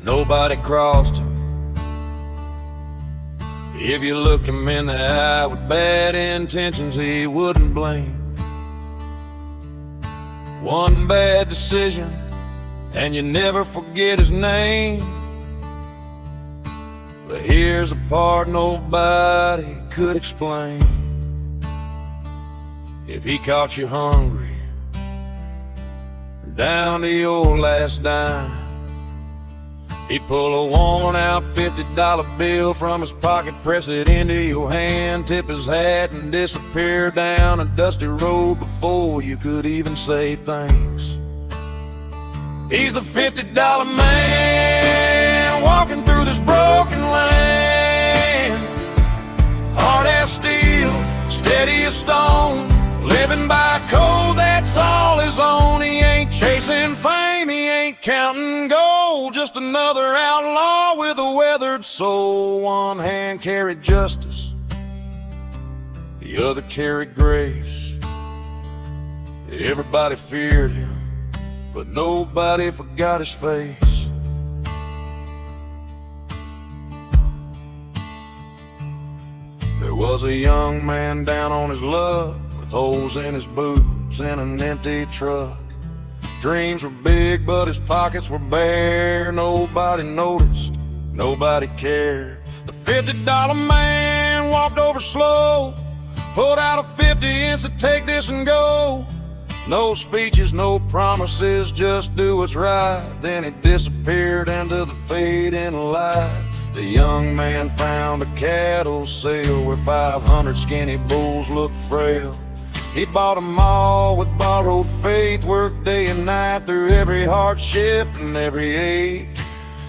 nobody crossed him. If you looked him in the eye with bad intentions, he wouldn't blink. One bad decision and you never forget his name. But here's a part nobody could explain. If he caught you hungry, down to your last dime, he'd pull a worn-out $50 bill from his pocket, press it into your hand, tip his hat, and disappear down a dusty road before you could even say thanks. He's the $50 man walking through this broken land. Hard as steel, steady as stone, living by a code that's all his own. He ain't chasing fame, he ain't counting gold, just another outlaw with a weathered soul. One hand carried justice, the other carried grace. Everybody feared him, but nobody forgot his face. There was a young man down on his luck, with holes in his boots and an empty truck. Dreams were big, but his pockets were bare. Nobody noticed, nobody cared. The $50 man walked over slow, pulled out a 50 and said, "Take this and go." No speeches, no promises, just do what's right. Then he disappeared into the fading light. The young man found a cattle sale where 500 skinny bulls looked frail. He bought them all with borrowed faith, worked day and night through every hardship and every ache.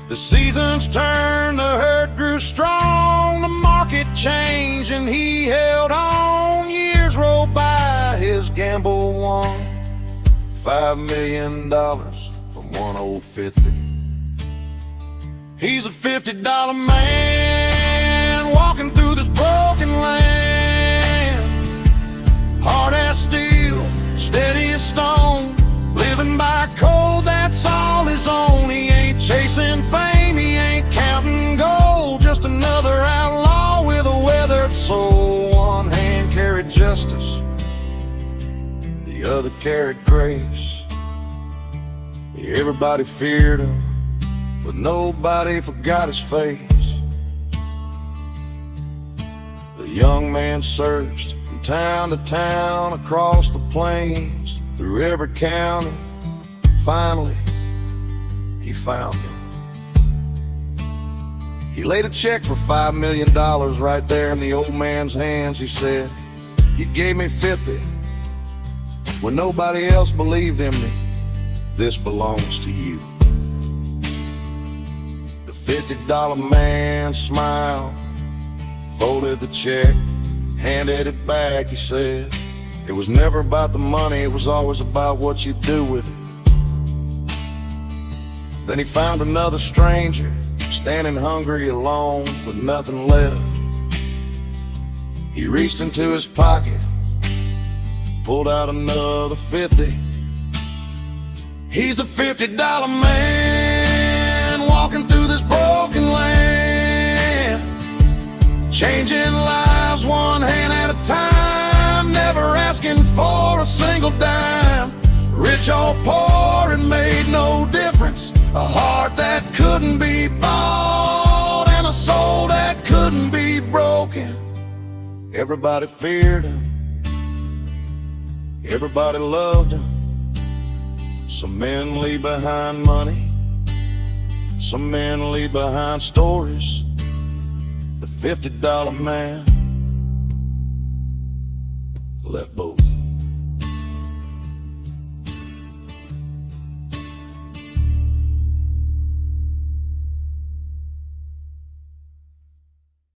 The seasons turned, the herd grew strong, the market changed and he held on. Years rolled by, his gamble won $5 million from one old 50. He's a $50 man walking through this broken land. Hard as steel, steady as stone, living by a code that's all his own. He ain't chasing fame, he ain't counting gold, just another outlaw with a weathered soul. One hand carried justice, the other carried grace. Everybody feared him, but nobody forgot his face. The young man searched from town to town, across the plains, through every county. Finally, he found him. He laid a check for $5 million right there in the old man's hands. He said, "You gave me 50 when nobody else believed in me. This belongs to you." The $50 man smiled, folded the check, handed it back. He said, "It was never about the money, it was always about what you do with it." Then he found another stranger, standing hungry alone with nothing left. He reached into his pocket, pulled out another 50. He's the $50 man walking through this broken land, changing lives one hand at a time, never asking for a single dime. Rich or poor, it made no difference. A heart that couldn't be bought and a soul that couldn't be broken. Everybody feared him, everybody loved him. Some men leave behind money, some men leave behind stories. The $50 man left both.